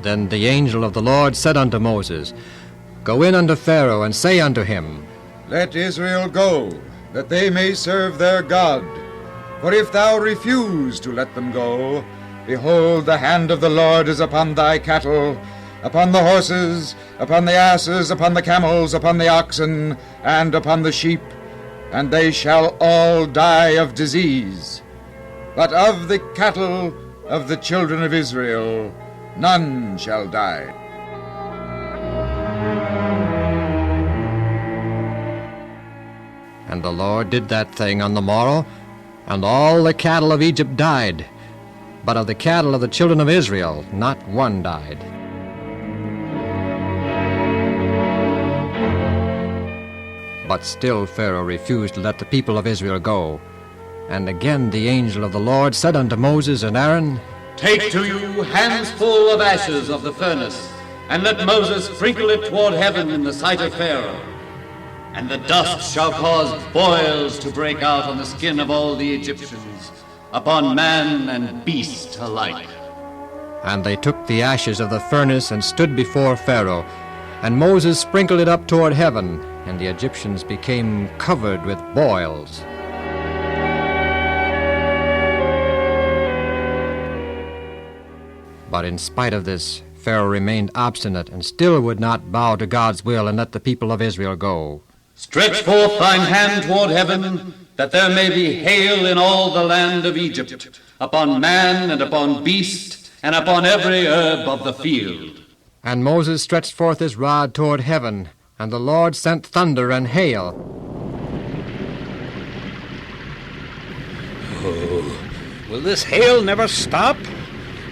Then the angel of the Lord said unto Moses, Go in unto Pharaoh, and say unto him, Let Israel go, that they may serve their God. For if thou refuse to let them go, behold, the hand of the Lord is upon thy cattle, upon the horses, upon the asses, upon the camels, upon the oxen, and upon the sheep, and they shall all die of disease. But of the cattle of the children of Israel none shall die. And the Lord did that thing on the morrow, and all the cattle of Egypt died. But of the cattle of the children of Israel not one died. But still Pharaoh refused to let the people of Israel go. And again the angel of the Lord said unto Moses and Aaron, Take to you handsful of ashes of the furnace, and let Moses sprinkle it toward heaven in the sight of Pharaoh. And the dust shall cause boils to break out on the skin of all the Egyptians, upon man and beast alike. And they took the ashes of the furnace and stood before Pharaoh. And Moses sprinkled it up toward heaven, and the Egyptians became covered with boils. But in spite of this, Pharaoh remained obstinate and still would not bow to God's will and let the people of Israel go. Stretch forth thine hand toward heaven, that there may be hail in all the land of Egypt, upon man and upon beast, and upon every herb of the field. And Moses stretched forth his rod toward heaven, and the Lord sent thunder and hail. Oh, will this hail never stop?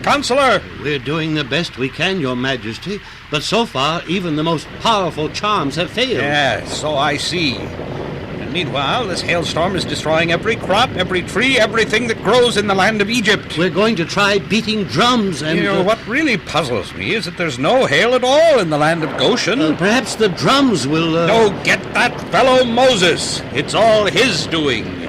Counselor! We're doing the best we can, Your Majesty, but so far even the most powerful charms have failed. Yes, so I see. And meanwhile, this hailstorm is destroying every crop, every tree, everything that grows in the land of Egypt. We're going to try beating drums and... You know, what really puzzles me is that there's no hail at all in the land of Goshen. Perhaps the drums will... No, get that fellow Moses. It's all his doing.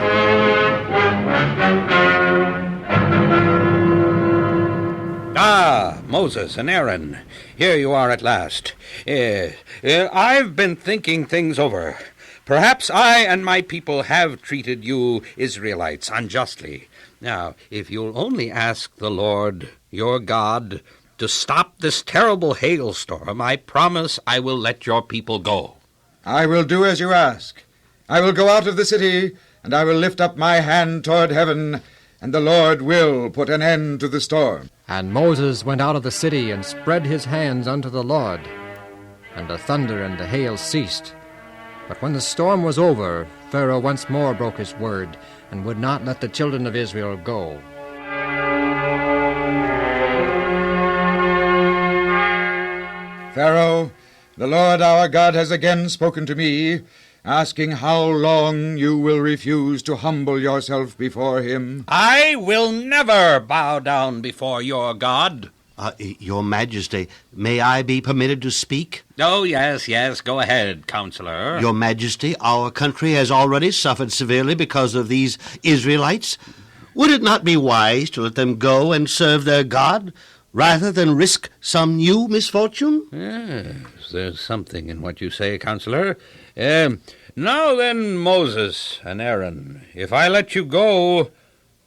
Ah, Moses and Aaron, here you are at last. I've been thinking things over. Perhaps I and my people have treated you Israelites unjustly. Now, if you'll only ask the Lord, your God, to stop this terrible hailstorm, I promise I will let your people go. I will do as you ask. I will go out of the city, and I will lift up my hand toward heaven, and the Lord will put an end to the storm. And Moses went out of the city and spread his hands unto the Lord. And the thunder and the hail ceased. But when the storm was over, Pharaoh once more broke his word, and would not let the children of Israel go. Pharaoh, the Lord our God has again spoken to me, asking how long you will refuse to humble yourself before him. I will never bow down before your God. Your Majesty, may I be permitted to speak? Oh, yes, go ahead, Counselor. Your Majesty, our country has already suffered severely because of these Israelites. Would it not be wise to let them go and serve their God, rather than risk some new misfortune? Yes, there's something in what you say, Counselor. Now then, Moses and Aaron, if I let you go,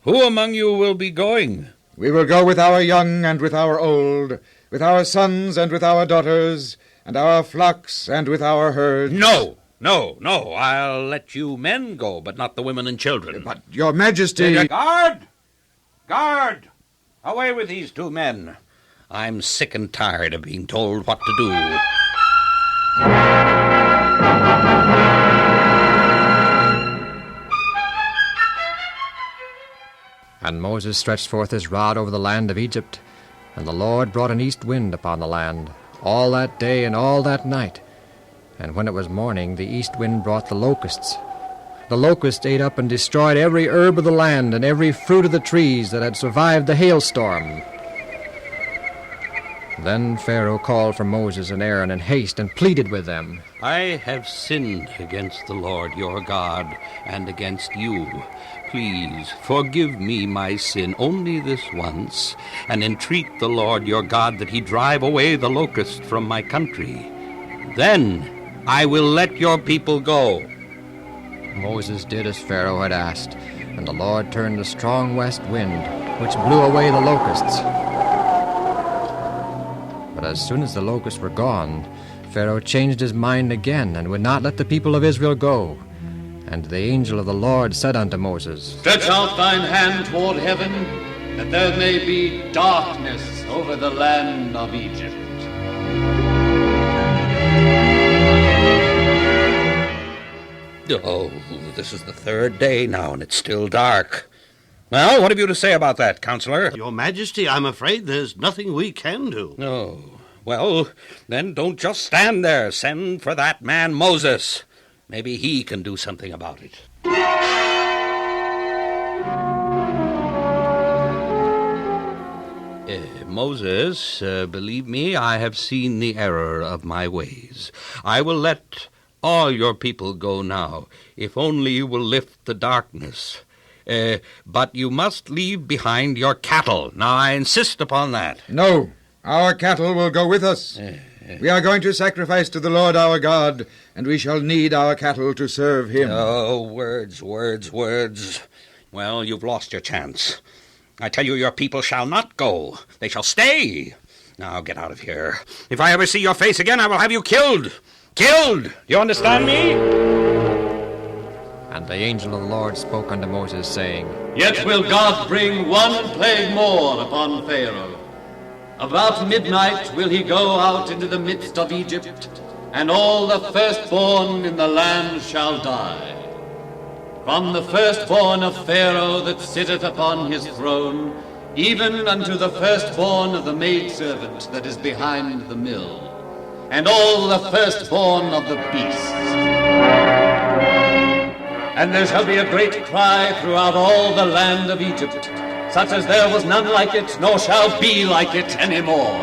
who among you will be going? We will go with our young and with our old, with our sons and with our daughters, and our flocks and with our herds. No, I'll let you men go, but not the women and children. But, Your Majesty... Guard! Away with these two men. I'm sick and tired of being told what to do. And Moses stretched forth his rod over the land of Egypt, and the Lord brought an east wind upon the land, all that day and all that night. And when it was morning, the east wind brought the locusts. The locusts ate up and destroyed every herb of the land and every fruit of the trees that had survived the hailstorm. Then Pharaoh called for Moses and Aaron in haste and pleaded with them. I have sinned against the Lord your God and against you. Please forgive me my sin only this once, and entreat the Lord your God that he drive away the locust from my country. Then I will let your people go. Moses did as Pharaoh had asked, and the Lord turned a strong west wind, which blew away the locusts. But as soon as the locusts were gone, Pharaoh changed his mind again and would not let the people of Israel go. And the angel of the Lord said unto Moses, Stretch out thine hand toward heaven, that there may be darkness over the land of Egypt. Oh, this is the third day now, and it's still dark. Well, what have you to say about that, Counselor? Your Majesty, I'm afraid there's nothing we can do. Oh, well, then don't just stand there. Send for that man Moses. Maybe he can do something about it. Moses, believe me, I have seen the error of my ways. I will let all your people go now, if only you will lift the darkness. But you must leave behind your cattle. Now, I insist upon that. No, our cattle will go with us. We are going to sacrifice to the Lord our God, and we shall need our cattle to serve him. Oh, words. Well, you've lost your chance. I tell you, your people shall not go. They shall stay. Now, get out of here. If I ever see your face again, I will have you killed. Killed! Do you understand me? And the angel of the Lord spoke unto Moses, saying, Yet will God bring one plague more upon Pharaoh. About midnight will he go out into the midst of Egypt, and all the firstborn in the land shall die. From the firstborn of Pharaoh that sitteth upon his throne, even unto the firstborn of the maidservant that is behind the mill, and all the firstborn of the beasts. And there shall be a great cry throughout all the land of Egypt, such as there was none like it, nor shall be like it any more.